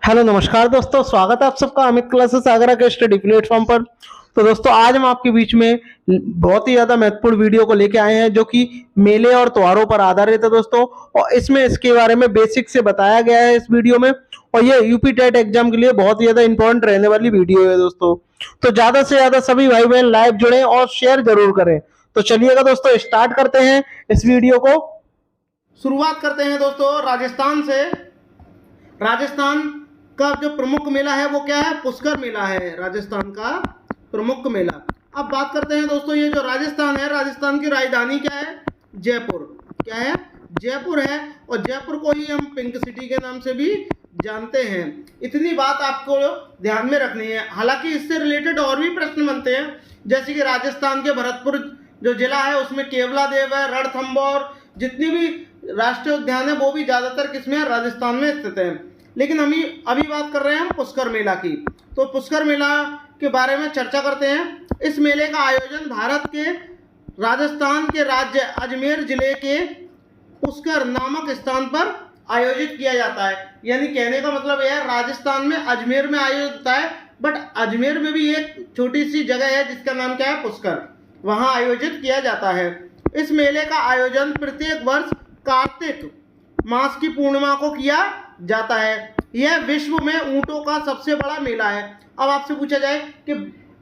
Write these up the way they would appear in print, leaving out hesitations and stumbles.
Hello नमस्कार दोस्तों, स्वागत है आप सबका अमित क्लासेस आगरा के स्टडी प्लेटफॉर्म पर। तो दोस्तों आज हम आपके बीच में बहुत ही ज्यादा महत्वपूर्ण वीडियो को लेके आए हैं जो कि मेले और त्योहारों पर आधारित है दोस्तों। और इसमें इसके बारे में बेसिक से बताया गया है इस वीडियो में। और ये यूपी टेट एग्जाम के लिए बहुत ही ज्यादा इंपॉर्टेंट रहने वाली वीडियो है दोस्तों। तो ज्यादा से ज्यादा सभी भाई बहन लाइव जुड़े और शेयर जरूर करें। तो चलिएगा दोस्तों, स्टार्ट करते हैं इस वीडियो को। शुरुआत करते हैं दोस्तों राजस्थान से। राजस्थान का जो प्रमुख मेला है वो क्या है? पुष्कर मेला है राजस्थान का प्रमुख मेला। अब बात करते हैं दोस्तों, ये जो राजस्थान है, राजस्थान की राजधानी क्या है? जयपुर। क्या है? जयपुर है। और जयपुर को ही हम पिंक सिटी के नाम से भी जानते हैं। इतनी बात आपको ध्यान में रखनी है। हालांकि इससे रिलेटेड और भी प्रश्न बनते हैं, जैसे कि राजस्थान के भरतपुर जो जिला है उसमें केवला देव है, रणथंभौर, जितनी भी राष्ट्रीय उद्यान है वो भी ज्यादातर किसमें है? राजस्थान में स्थित है। लेकिन हम अभी बात कर रहे हैं हम पुष्कर मेला की। तो पुष्कर मेला के बारे में चर्चा करते हैं। इस मेले का आयोजन भारत के राजस्थान के राज्य अजमेर जिले के पुष्कर नामक स्थान पर आयोजित किया जाता है। यानी कहने का मतलब यह है, राजस्थान में अजमेर में आयोजित होता है, बट अजमेर में भी एक छोटी सी जगह है जिसका नाम क्या है? पुष्कर। वहां आयोजित किया जाता है। इस मेले का आयोजन प्रत्येक वर्ष कार्तिक मास की पूर्णिमा को किया जाता है। यह विश्व में ऊंटों का सबसे बड़ा मेला है। अब आपसे पूछा जाए कि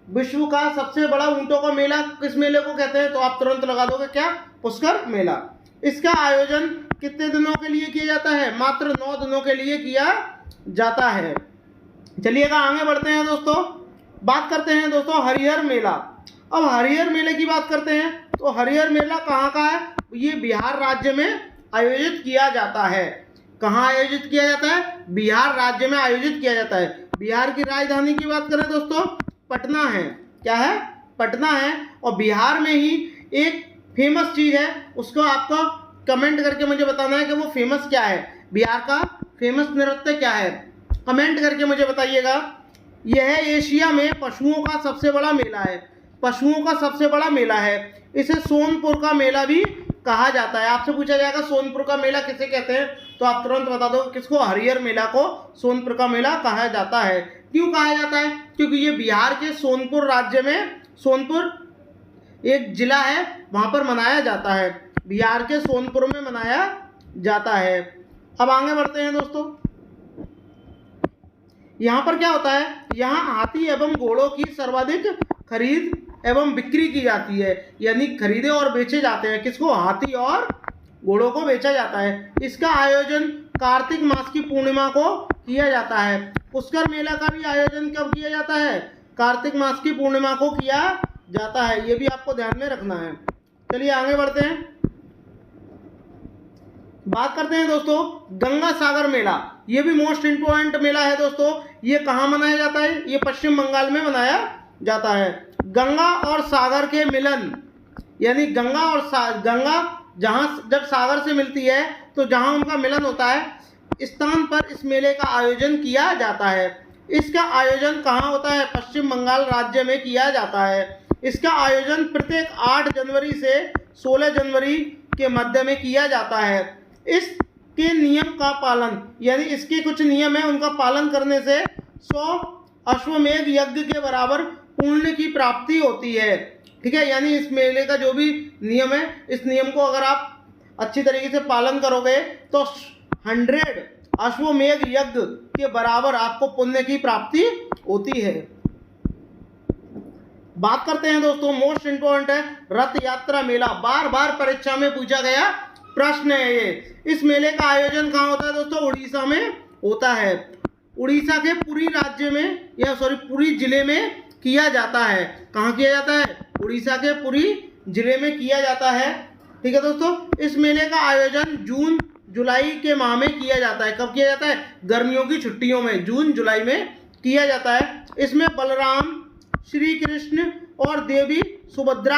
विश्व का सबसे बड़ा ऊंटों का मेला किस मेले को कहते हैं, तो आप तुरंत लगा दोगे क्या? पुष्कर मेला। इसका आयोजन कितने दिनों के लिए किया जाता है? मात्र 9 दिनों के लिए किया जाता है। चलिएगा आगे बढ़ते हैं दोस्तों। बात करते हैं दोस्तों हरिहर मेला। अब हरिहर मेले की बात करते हैं तो हरिहर मेला कहाँ का है? ये बिहार राज्य में आयोजित किया जाता है। कहाँ आयोजित किया जाता है? बिहार राज्य में आयोजित किया जाता है। बिहार की राजधानी की बात करें दोस्तों, पटना है। क्या है? पटना है। और बिहार में ही एक फेमस चीज है, उसको आपको कमेंट करके मुझे बताना है कि वो फेमस क्या है। बिहार का फेमस नृत्य क्या है? कमेंट करके मुझे बताइएगा। यह एशिया में पशुओं का सबसे बड़ा मेला है। पशुओं का सबसे बड़ा मेला है। इसे सोनपुर का मेला भी कहा जाता है। आपसे पूछा जाएगा सोनपुर का मेला किसे कहते हैं, तो आप तुरंत बता दो किसको? हरिहर मेला को सोनपुर का मेला कहा जाता है। क्यों कहा जाता है? क्योंकि ये बिहार के सोनपुर राज्य में, सोनपुर एक जिला है, वहां पर मनाया जाता है। बिहार के सोनपुर में मनाया जाता है। अब आगे बढ़ते हैं दोस्तों। यहाँ पर क्या होता है? यहाँ हाथी एवं घोड़ों की सर्वाधिक खरीद एवं बिक्री की जाती है। यानी खरीदे और बेचे जाते हैं। किसको? हाथी और घोड़ों को बेचा जाता है। इसका आयोजन कार्तिक मास की पूर्णिमा को किया जाता है। पुष्कर मेला का भी आयोजन कब किया जाता है? कार्तिक मास की पूर्णिमा को किया जाता है। ये भी आपको ध्यान में रखना है। चलिए आगे बढ़ते हैं। बात करते हैं दोस्तों गंगा सागर मेला। ये भी मोस्ट इंपोर्टेंट मेला है दोस्तों। ये कहाँ मनाया जाता है? ये पश्चिम बंगाल में मनाया जाता है। गंगा और सागर के मिलन, यानी गंगा और गंगा जहाँ जब सागर से मिलती है तो जहाँ उनका मिलन होता है, स्थान पर इस मेले का आयोजन किया जाता है। इसका आयोजन कहाँ होता है? पश्चिम बंगाल राज्य में किया जाता है। इसका आयोजन प्रत्येक 8 जनवरी से 16 जनवरी के मध्य में किया जाता है। इसके नियम का पालन, यानी इसके कुछ नियम है, उनका पालन करने से 100 अश्वमेध यज्ञ के बराबर पुण्य की प्राप्ति होती है। ठीक है, यानी इस मेले का जो भी नियम है, इस नियम को अगर आप अच्छी तरीके से पालन करोगे तो 100 अश्वमेध यज्ञ के बराबर आपको पुण्य की प्राप्ति होती है। बात करते हैं दोस्तों, मोस्ट इंपोर्टेंट है रथ यात्रा मेला। बार बार परीक्षा में पूछा गया प्रश्न है ये। इस मेले का आयोजन कहाँ होता है दोस्तों? उड़ीसा में होता है। उड़ीसा के पुरी राज्य में, या पुरी जिले में किया जाता है। कहाँ किया जाता है? उड़ीसा के पुरी जिले में किया जाता है। ठीक है दोस्तों, इस मेले का आयोजन जून जुलाई के माह में किया जाता है। कब किया जाता है? गर्मियों की छुट्टियों में, जून जुलाई में किया जाता है। इसमें बलराम, श्री कृष्ण और देवी सुभद्रा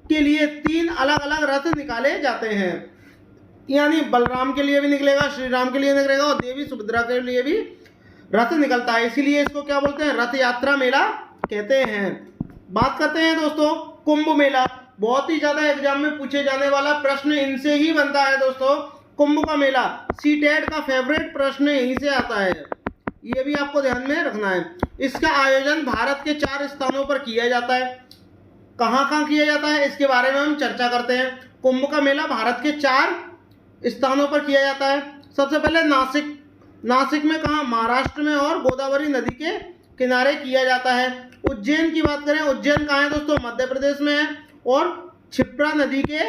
के लिए 3 अलग अलग रथ निकाले जाते हैं। यानी बलराम के लिए भी निकलेगा, श्री राम के लिए निकलेगा और देवी सुभद्रा के लिए भी रथ निकलता है। इसीलिए इसको क्या बोलते हैं? रथ यात्रा मेला कहते हैं। बात करते हैं दोस्तों कुंभ मेला। बहुत ही ज्यादा एग्जाम में पूछे जाने वाला प्रश्न इनसे ही बनता है दोस्तों। कुंभ का मेला, सीटेट का फेवरेट प्रश्न यहीं से आता है। ये भी आपको ध्यान में रखना है। इसका आयोजन भारत के 4 स्थानों पर किया जाता है। कहाँ कहाँ किया जाता है इसके बारे में हम चर्चा करते हैं। कुंभ का मेला भारत के 4 स्थानों पर किया जाता है। सबसे पहले नासिक में कहाँ, महाराष्ट्र में और गोदावरी नदी के किनारे किया जाता है। उज्जैन की बात करें, उज्जैन कहाँ है दोस्तों, मध्य प्रदेश में है और क्षिप्रा नदी के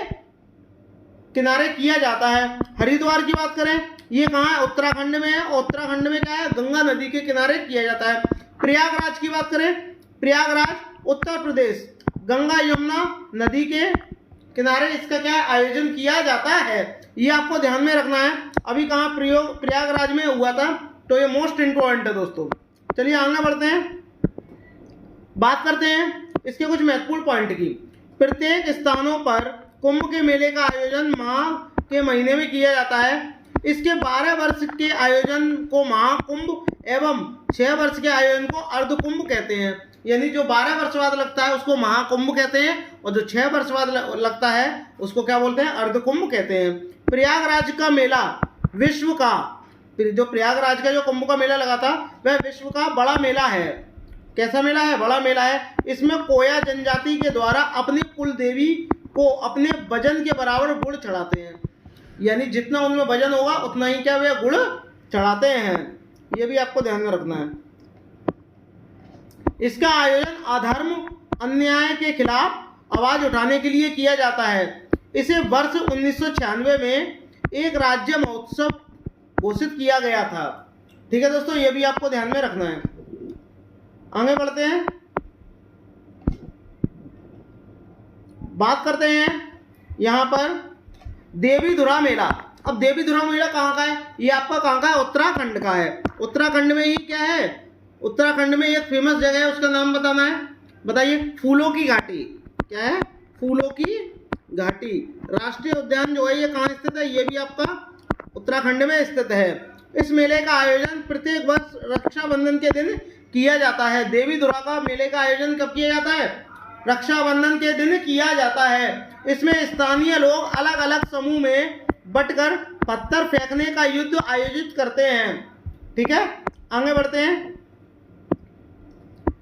किनारे किया जाता है। हरिद्वार की बात करें, ये कहाँ है, उत्तराखंड में है। उत्तराखंड में क्या है, गंगा नदी के किनारे किया जाता है। प्रयागराज की बात करें, प्रयागराज उत्तर प्रदेश, गंगा यमुना नदी के किनारे इसका क्या आयोजन किया जाता है। ये आपको ध्यान में रखना है। अभी कहाँ प्रयागराज में हुआ था, तो ये मोस्ट इंपॉर्टेंट है दोस्तों। चलिए आगे बढ़ते हैं, बात करते हैं इसके कुछ महत्वपूर्ण पॉइंट की। प्रत्येक स्थानों पर कुंभ के मेले का आयोजन माह के महीने में किया जाता है। इसके 12 वर्ष के आयोजन को महाकुंभ एवं 6 वर्ष के आयोजन को अर्धकुंभ कहते हैं। यानी जो 12 वर्ष बाद लगता है उसको महाकुंभ कहते हैं और जो 6 वर्ष बाद लगता है उसको क्या बोलते हैं, अर्धकुंभ कहते हैं। प्रयागराज का मेला विश्व का, जो प्रयागराज का जो कुंभ का मेला लगा था वह विश्व का बड़ा मेला है। कैसा मेला है, बड़ा मेला है। इसमें कोया जनजाति के द्वारा अपनी कुल देवी को अपने वजन के बराबर गुड़ चढ़ाते हैं। यानी जितना उनमें वजन होगा उतना ही क्या वे गुड़ चढ़ाते हैं। ये भी आपको ध्यान में रखना है। इसका आयोजन अधर्म अन्याय के खिलाफ आवाज उठाने के लिए किया जाता है। इसे वर्ष 1996 में एक राज्य महोत्सव घोषित किया गया था। ठीक है दोस्तों, ये भी आपको ध्यान में रखना है। आगे बढ़ते हैं, बात करते हैं यहां पर देवीधुरा मेला। अब देवीधुरा मेला कहाँ का है, ये आपका कहाँ का है, उत्तराखंड का है। उत्तराखंड में ही क्या है, उत्तराखंड में एक फेमस जगह है, उसका नाम बताना है, बताइए। फूलों की घाटी। क्या है, फूलों की घाटी। राष्ट्रीय उद्यान जो है ये कहाँ स्थित है, ये भी आपका उत्तराखंड में स्थित है। इस मेले का आयोजन प्रत्येक वर्ष रक्षाबंधन के दिन किया जाता है। देवीधुरा का मेले का आयोजन कब किया जाता है, रक्षाबंधन के दिन किया जाता है। इसमें स्थानीय लोग अलग अलग समूह में बटकर पत्थर फेंकने का युद्ध आयोजित करते हैं। ठीक है, आगे बढ़ते हैं।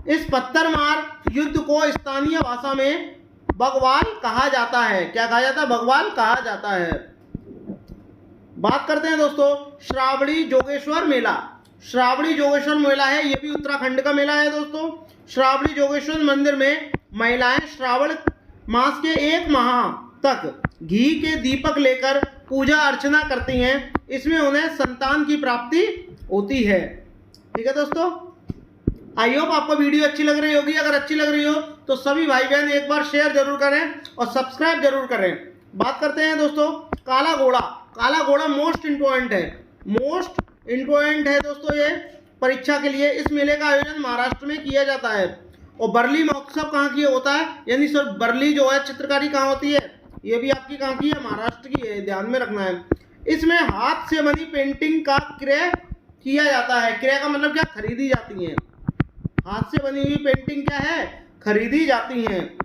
इस पत्थर मार युद्ध को स्थानीय भाषा में बगवाल कहा जाता है। क्या कहा जाता है, बगवाल कहा जाता है। बात करते हैं दोस्तों श्रावणी जोगेश्वर मेला। श्रावणी जोगेश्वर मेला है, ये भी उत्तराखंड का मेला है दोस्तों। श्रावणी जोगेश्वर मंदिर में महिलाएं श्रावण मास के 1 माह तक घी के दीपक लेकर पूजा अर्चना करती हैं। इसमें उन्हें संतान की प्राप्ति होती है। ठीक है दोस्तों, आई होप आपको वीडियो अच्छी लग रही होगी। अगर अच्छी लग रही हो तो सभी भाई बहन एक बार शेयर जरूर करें और सब्सक्राइब जरूर करें। बात करते हैं दोस्तों काला घोड़ा। काला घोड़ा मोस्ट इंपॉर्टेंट है, मोस्ट इंपॉर्टेंट है दोस्तों ये परीक्षा के लिए। इस मेले का आयोजन महाराष्ट्र में किया जाता है। और बरली महोत्सव कहाँ की होता है, यानी सर बरली जो है चित्रकारी कहाँ होती है, ये भी आपकी कहाँ की है, महाराष्ट्र की है, ध्यान में रखना है। इसमें हाथ से बनी पेंटिंग का क्रय किया जाता है। क्रय का मतलब क्या, खरीदी जाती है। हाथ से बनी हुई पेंटिंग क्या है, खरीदी जाती हैं।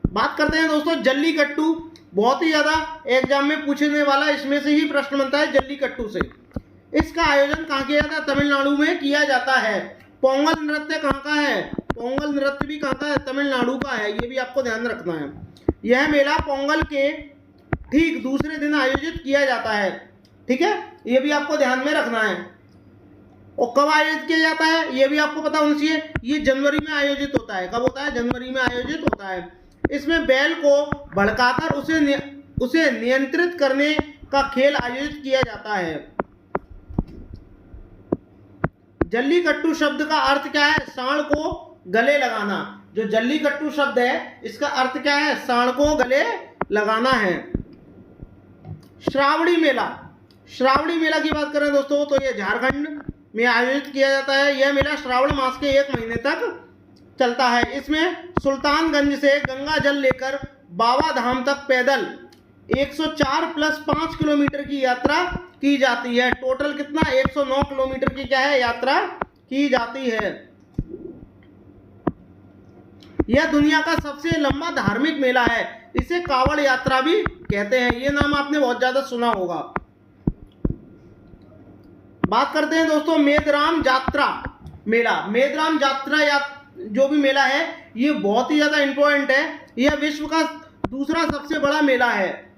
बात करते हैं दोस्तों जल्लीकट्टू। बहुत ही ज़्यादा एग्जाम में पूछने वाला इसमें से ही प्रश्न बनता है जल्लीकट्टू से। इसका आयोजन कहाँ किया जाता है, तमिलनाडु में किया जाता है। पोंगल नृत्य कहाँ का है, पोंगल नृत्य भी कहाँ का है, तमिलनाडु का है। ये भी आपको ध्यान रखना है। यह मेला पोंगल के ठीक दूसरे दिन आयोजित किया जाता है। ठीक है, ये भी आपको ध्यान में रखना है। और कब आयोजित किया जाता है ये भी आपको पता होना चाहिए। ये जनवरी में आयोजित होता है। कब होता है, जनवरी में आयोजित होता है। इसमें बैल को भड़काकर उसे नियंत्रित करने का खेल आयोजित किया जाता है। जल्लीकट्टू शब्द का अर्थ क्या है, सांड को गले लगाना। जो जल्लीकट्टू शब्द है इसका अर्थ क्या है, सांड को गले लगाना है। श्रावणी मेला। श्रावणी मेला की बात करें दोस्तों तो ये झारखंड में आयोजित किया जाता है। यह मेला श्रावण मास के 1 महीने तक चलता है। इसमें सुल्तानगंज से गंगा जल लेकर बाबा धाम तक पैदल 104 + 5 किलोमीटर की यात्रा की जाती है। टोटल कितना, 109 किलोमीटर की क्या है, यात्रा की जाती है। यह दुनिया का सबसे लंबा धार्मिक मेला है। इसे कावड़ यात्रा भी कहते हैं। ये नाम आपने बहुत ज्यादा सुना होगा। बात करते हैं दोस्तों मेदराम जात्रा मेला। मेदराम जात्रा या जो भी मेला है ये बहुत ही ज़्यादा इम्पोर्टेंट है। यह विश्व का दूसरा सबसे बड़ा मेला है।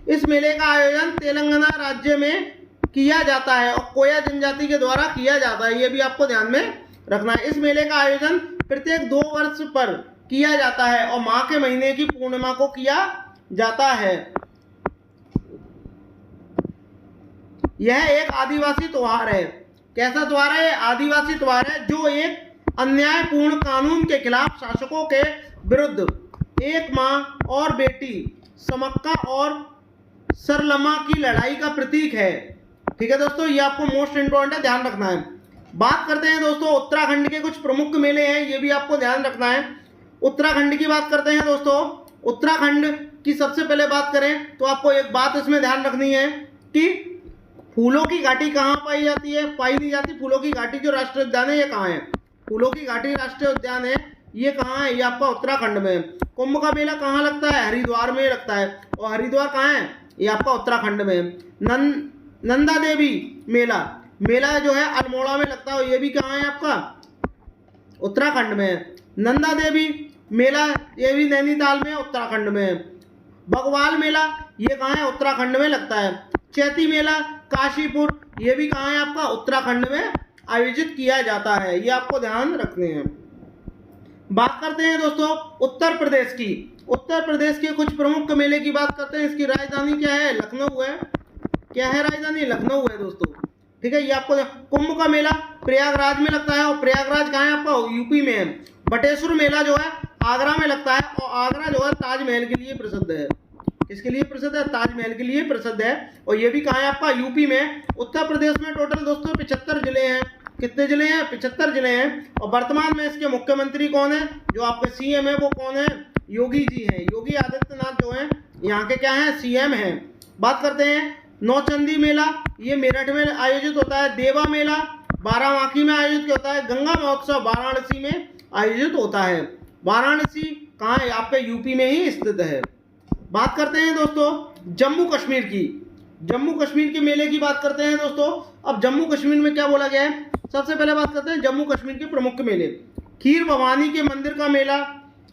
इस मेले का आयोजन तेलंगाना राज्य में किया जाता है और कोया जनजाति के द्वारा किया जाता है। ये भी आपको ध्यान में रखना है। इस मेले का आयोजन प्रत्येक 2 वर्ष पर किया जाता है और माह के महीने की पूर्णिमा को किया जाता है। यह एक आदिवासी त्योहार है। कैसा त्योहार है? आदिवासी त्योहार है जो एक अन्यायपूर्ण कानून के खिलाफ शासकों के विरुद्ध एक माँ और बेटी समक्का और सरलमा की लड़ाई का प्रतीक है। ठीक है दोस्तों, ये आपको मोस्ट इंपॉर्टेंट है, ध्यान रखना है। बात करते हैं दोस्तों उत्तराखंड के कुछ प्रमुख मेले हैं, ये भी आपको ध्यान रखना है। उत्तराखंड की बात करते हैं दोस्तों। उत्तराखंड की सबसे पहले बात करें तो आपको एक बात इसमें ध्यान रखनी है कि फूलों की घाटी कहाँ पाई जाती है? पाई नहीं जाती। फूलों की घाटी जो राष्ट्रीय उद्यान है ये कहाँ है? फूलों की घाटी राष्ट्रीय उद्यान है, ये कहाँ है? ये आपका उत्तराखंड में है। कुंभ का मेला कहाँ लगता है? हरिद्वार में लगता है और हरिद्वार कहाँ है? ये आपका उत्तराखंड में है। नंदा देवी मेला जो है अल्मोड़ा में लगता है, ये भी कहाँ है? आपका उत्तराखंड में है। नंदा देवी मेला ये भी नैनीताल में उत्तराखंड में है। बगवाल मेला ये कहाँ है? उत्तराखंड में लगता है। चैती मेला काशीपुर ये भी कहाँ है? आपका उत्तराखंड में आयोजित किया जाता है। ये आपको ध्यान रखने हैं। बात करते हैं दोस्तों उत्तर प्रदेश की। उत्तर प्रदेश के कुछ प्रमुख मेले की बात करते हैं। इसकी राजधानी क्या है? लखनऊ है। क्या है राजधानी? लखनऊ है दोस्तों। ठीक है, ये आपको कुंभ का मेला प्रयागराज में लगता है और प्रयागराज कहाँ है? आपका यूपी में है। बटेश्वर मेला जो है आगरा में लगता है और आगरा जो है ताजमहल के लिए प्रसिद्ध है। किसके लिए प्रसिद्ध है? ताजमहल के लिए प्रसिद्ध है और ये भी कहाँ है? आपका यूपी में। उत्तर प्रदेश में टोटल दोस्तों 75 जिले हैं। कितने जिले हैं? 75 जिले हैं। और वर्तमान में इसके मुख्यमंत्री कौन है? जो आपके सीएम है वो कौन है? योगी जी हैं। योगी आदित्यनाथ जो है यहाँ के क्या है? सीएम हैं। बात करते हैं नौचंदी मेला, ये मेरठ में आयोजित होता है। देवा मेला बाराबांकी में आयोजित होता है। गंगा महोत्सव वाराणसी में आयोजित होता है। वाराणसी कहाँ है? आपके यूपी में ही स्थित है। बात करते हैं दोस्तों जम्मू कश्मीर की। जम्मू कश्मीर के मेले की बात करते हैं दोस्तों। अब जम्मू कश्मीर में क्या बोला गया है? सबसे पहले बात करते हैं जम्मू कश्मीर के प्रमुख मेले। खीर भवानी के मंदिर का मेला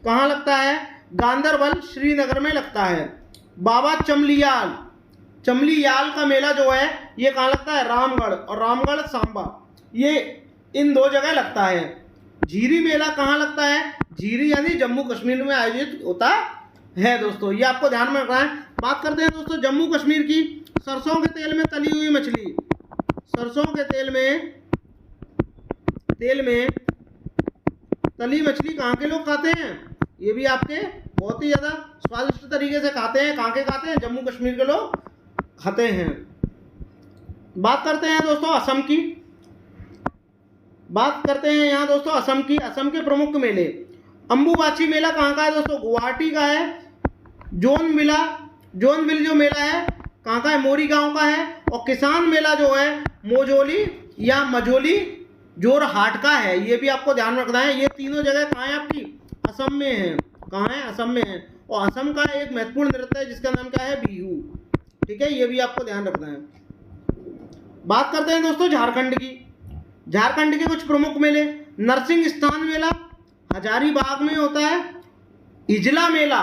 कहाँ लगता है? गांदरबल श्रीनगर में लगता है। बाबा चमलियाल का मेला जो है ये कहाँ लगता है? रामगढ़ और रामगढ़ सांबा, ये इन 2 जगह लगता है। झीरी मेला कहाँ लगता है? झीरी यानी जम्मू कश्मीर में आयोजित होता है दोस्तों, ये आपको ध्यान में रखना है। बात करते हैं दोस्तों जम्मू कश्मीर की। सरसों के तेल में तली हुई मछली, सरसों के तेल में तली मछली कहाँ के लोग खाते हैं? ये भी आपके बहुत ही ज़्यादा स्वादिष्ट तरीके से खाते हैं। कहाँ के खाते हैं? जम्मू कश्मीर के लोग खाते हैं। बात करते हैं दोस्तों असम की। बात करते हैं यहाँ दोस्तों असम की। असम के प्रमुख मेले। अम्बुबाची मेला कहाँ का है दोस्तों? गुवाहाटी का है। जोनबिल जो मेला है कहाँ का है? मोरी गांव का है। और किसान मेला जो है मोजोली या मजोली जोरहाट का है। ये भी आपको ध्यान रखना है। ये तीनों जगह कहाँ है? आपकी असम में है। कहाँ है? असम में है। और असम का एक महत्वपूर्ण नृत्य है जिसका नाम क्या है? बिहू। ठीक है, ये भी आपको ध्यान रखना है। बात करते हैं दोस्तों झारखंड की। झारखंड के कुछ प्रमुख मेले। नरसिंह स्थान मेला हजारीबाग में होता है। इजला मेला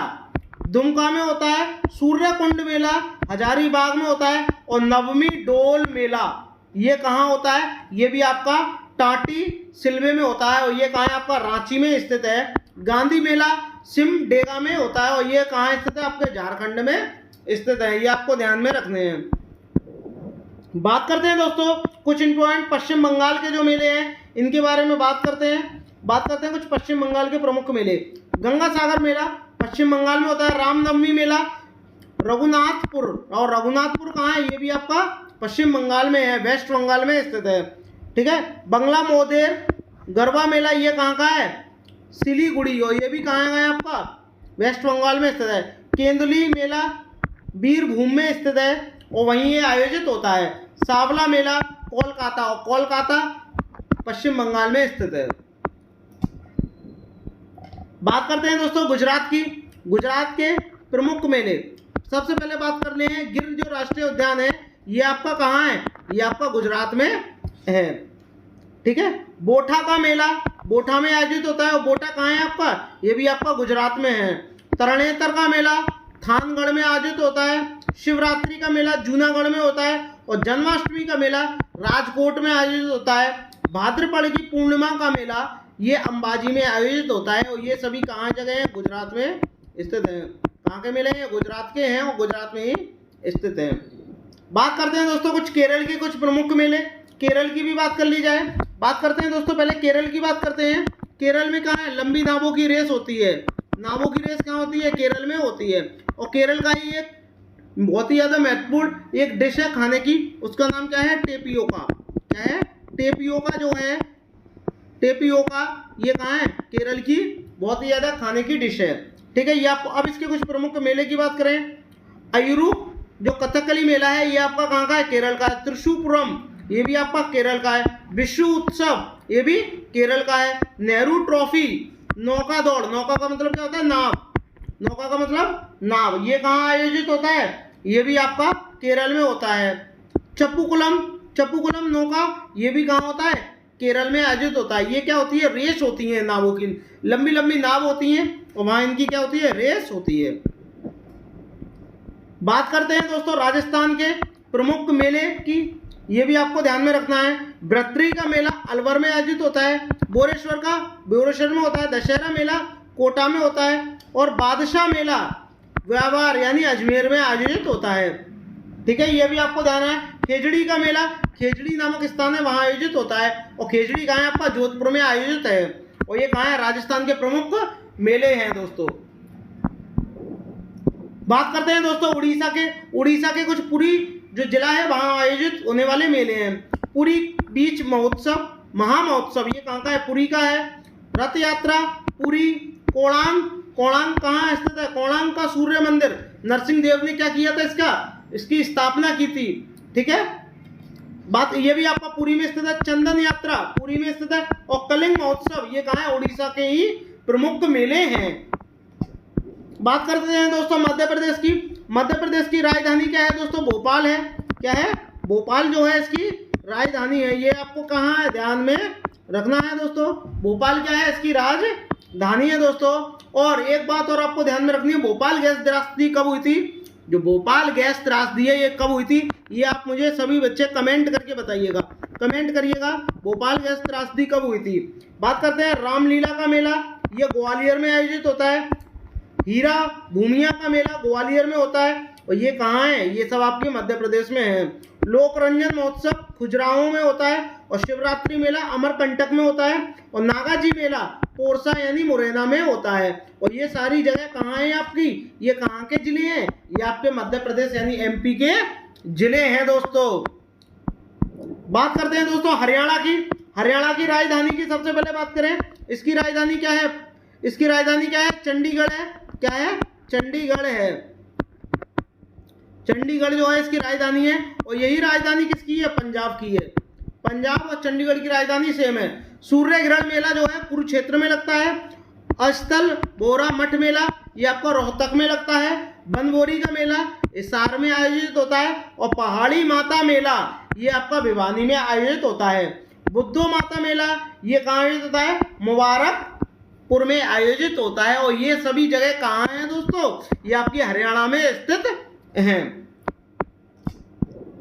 दुमका में होता है। सूर्यकुंड मेला हजारीबाग में होता है। और नवमी डोल मेला ये कहाँ होता है? ये भी आपका टाटी सिलवे में होता है और ये कहाँ है? आपका रांची में स्थित है। गांधी मेला सिमडेगा में होता है और ये कहाँ स्थित है? आपके झारखंड में स्थित है। ये आपको ध्यान में रखने हैं। बात करते हैं दोस्तों कुछ इंपॉर्टेंट पश्चिम बंगाल के जो मेले हैं इनके बारे में बात करते हैं कुछ पश्चिम बंगाल के प्रमुख मेले। गंगा सागर मेला पश्चिम बंगाल में होता है। रामनवमी मेला रघुनाथपुर, और रघुनाथपुर कहाँ है? ये भी आपका पश्चिम बंगाल में है, वेस्ट बंगाल में स्थित है। ठीक है। बंगला मोदेर गरबा मेला ये कहाँ का है? सिलीगुड़ी, और ये भी कहाँ है? आपका वेस्ट बंगाल में स्थित है। केंदुली मेला बीरभूम में स्थित है और वहीं ये आयोजित होता है। सावला मेला कोलकाता, और कोलकाता पश्चिम बंगाल में स्थित है। बात करते हैं दोस्तों गुजरात की। गुजरात के प्रमुख मेले। सबसे पहले बात कर ले हैं गिर जो राष्ट्रीय उद्यान है ये आपका कहाँ है? ये आपका गुजरात में है। ठीक है, बोठा का मेला बोठा में आयोजित होता है, और बोठा कहाँ है आपका, ये भी आपका गुजरात में है। तरणेतर का मेला थानगढ़ में आयोजित होता है। शिवरात्रि का मेला जूनागढ़ में होता है, और जन्माष्टमी का मेला राजकोट में आयोजित होता है। भाद्रपद की पूर्णिमा का मेला ये अंबाजी में आयोजित होता है, और ये सभी कहाँ जगह हैं, गुजरात में स्थित हैं। कहाँ के मेले हैं, गुजरात के हैं, और गुजरात में ही स्थित हैं। बात करते हैं दोस्तों कुछ केरल के कुछ प्रमुख मेले, केरल की भी बात कर ली जाए। बात करते हैं दोस्तों, पहले केरल की बात करते हैं। केरल में कहाँ है, लंबी नावों की रेस होती है। नावों की रेस कहाँ होती है, केरल में होती है। और केरल का ही एक बहुत ही ज़्यादा महत्वपूर्ण एक डिश है खाने की, उसका नाम क्या है, टेपियोका। क्या है, टेपियोका जो है, टेपियोका ये कहाँ है, केरल की बहुत ही ज़्यादा खाने की डिश है। ठीक है, ये आपको अब इसके कुछ प्रमुख मेले की बात करें। अयुरू जो कथकली मेला है ये आपका कहाँ का है, केरल का है। त्रिशूपुरम ये भी आपका केरल का है। विश्व उत्सव ये भी केरल का है। नेहरू ट्रॉफी नौका दौड़, नौका का मतलब क्या होता है, नाव, नौका का मतलब नाव, ये कहाँ आयोजित होता है, ये भी आपका केरल में होता है। चप्पूकुलम, चप्पूकुलम नौका ये भी कहाँ होता है, केरल में आयोजित होता है। ये क्या होती है, रेस होती है नावों की, लंबी लंबी नाव होती हैं, और वहाँ इनकी क्या होती है, रेस होती है। बात करते हैं दोस्तों राजस्थान के प्रमुख मेले की, ये भी आपको ध्यान में रखना है। बृहत्री का मेला अलवर में आयोजित होता है। बोरेश्वर का बोरेश्वर में होता है। दशहरा मेला कोटा में होता है, और बादशाह मेला व्यापार यानी अजमेर में आयोजित होता है। ठीक है, ये भी आपको ध्यान है। खेजड़ी का मेला खेजड़ी नामक स्थान है, वहाँ आयोजित होता है, और खेजड़ी कहाँ है आपका, जोधपुर में आयोजित है, और ये कहाँ है, राजस्थान के प्रमुख मेले हैं दोस्तों। बात करते हैं दोस्तों उड़ीसा के कुछ पुरी जो जिला है वहाँ आयोजित होने वाले मेले हैं। पुरी बीच महोत्सव महामहोत्सव ये कहाँ का है, पुरी का है। रथ यात्रा पुरी। कोणार्क, कोणार्क कहाँ स्थित है, कोणार्क का सूर्य मंदिर नरसिंह देव ने क्या किया था, इसकी स्थापना की थी। ठीक है, बात ये भी आपका पुरी में स्थित है। चंदन यात्रा पुरी में स्थित है, और कलिंग महोत्सव ये कहाँ है, उड़ीसा के ही प्रमुख मेले हैं। बात करते हैं दोस्तों मध्य प्रदेश की। मध्य प्रदेश की राजधानी क्या है दोस्तों, भोपाल है। क्या है, भोपाल जो है इसकी राजधानी है, ये आपको कहाँ है, ध्यान में रखना है दोस्तों। भोपाल क्या है, इसकी राजधानी है दोस्तों। और एक बात और आपको ध्यान में रखनी है, भोपाल गैस त्रासदी कब हुई थी, जो भोपाल गैस त्रासदी है ये कब हुई थी, ये आप मुझे सभी बच्चे कमेंट करके बताइएगा, कमेंट करिएगा भोपाल गैस त्रासदी कब हुई थी। बात करते हैं रामलीला का मेला, ये ग्वालियर में आयोजित होता है। हीरा भूमिया का मेला ग्वालियर में होता है, और ये कहाँ है, ये सब आपके मध्य प्रदेश में है। लोकरंजन महोत्सव खजुराहो में होता है, और शिवरात्रि मेला अमरकंटक में होता है, और नागाजी मेला पोरसा यानी मुरैना में होता है। और ये सारी जगह कहाँ है आपकी, ये कहाँ के जिले हैं, ये आपके मध्य प्रदेश यानी एमपी के जिले हैं दोस्तों। बात करते हैं दोस्तों हरियाणा की। हरियाणा की राजधानी की सबसे पहले बात करें, इसकी राजधानी क्या है, इसकी राजधानी क्या है, चंडीगढ़ है। क्या है, चंडीगढ़ है। चंडीगढ़ जो है इसकी राजधानी है, और यही राजधानी किसकी है, पंजाब की है। पंजाब और चंडीगढ़ की राजधानी सेम है। सूर्य ग्रहण मेला जो है कुरुक्षेत्र में लगता है। अस्थल बोरा मठ मेला ये आपका रोहतक में लगता है। बनबोरी का मेला हिसार में आयोजित होता है, और पहाड़ी माता मेला ये आपका भिवानी में आयोजित होता है। बुद्धो माता मेला ये कहाँ आयोजित होता है, मुबारकपुर में आयोजित होता है। और ये सभी जगह कहाँ हैं दोस्तों, ये आपकी हरियाणा में स्थित हैं।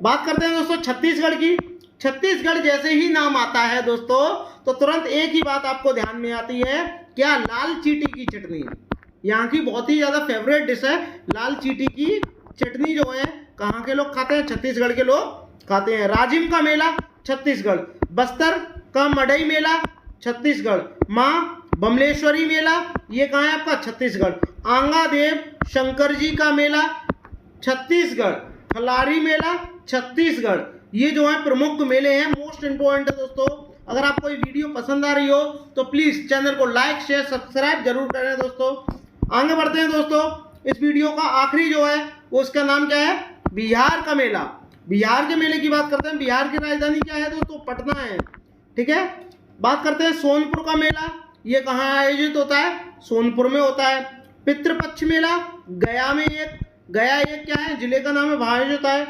बात करते हैं दोस्तों छत्तीसगढ़ की। छत्तीसगढ़ जैसे ही नाम आता है दोस्तों तो तुरंत एक ही बात आपको ध्यान में आती है, क्या, लाल चीटी की चटनी। यहाँ की बहुत ही ज़्यादा फेवरेट डिश है लाल चीटी की चटनी, जो है कहाँ के लोग खाते हैं, छत्तीसगढ़ के लोग खाते हैं। राजिम का मेला छत्तीसगढ़। बस्तर का मडई मेला छत्तीसगढ़। माँ बमलेश्वरी मेला ये कहाँ है आपका, छत्तीसगढ़। आंगादेव शंकर जी का मेला छत्तीसगढ़। खलारी मेला छत्तीसगढ़। ये जो है प्रमुख मेले हैं, मोस्ट इंपॉर्टेंट है दोस्तों। अगर आपको ये वीडियो पसंद आ रही हो तो प्लीज़ चैनल को लाइक शेयर सब्सक्राइब जरूर करें दोस्तों। आगे बढ़ते हैं दोस्तों, इस वीडियो का आखिरी जो है वो उसका नाम क्या है, बिहार का मेला। बिहार के मेले की बात करते हैं। बिहार की राजधानी क्या है दोस्तों, पटना है। ठीक है, बात करते हैं सोनपुर का मेला, ये कहाँ आयोजित होता है, सोनपुर में होता है। पितृपक्ष मेला गया में, गया एक क्या है जिले का नाम है, वहाँ आयोजित होता है।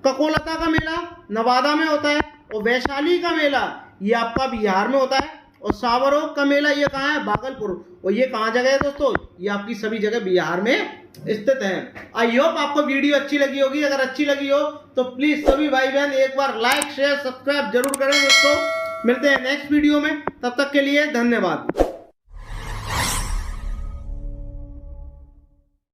ककोलता का मेला नवादा में होता है। और वैशाली का मेला ये आपका बिहार में होता है, और सावरों का मेला ये कहाँ है, भागलपुर। और ये कहाँ जगह है दोस्तों, ये आपकी सभी जगह बिहार में स्थित है। आई होप आपको वीडियो अच्छी लगी होगी। अगर अच्छी लगी हो तो प्लीज सभी भाई बहन एक बार लाइक शेयर सब्सक्राइब जरूर करें दोस्तों। मिलते हैं नेक्स्ट वीडियो में, तब तक के लिए धन्यवाद।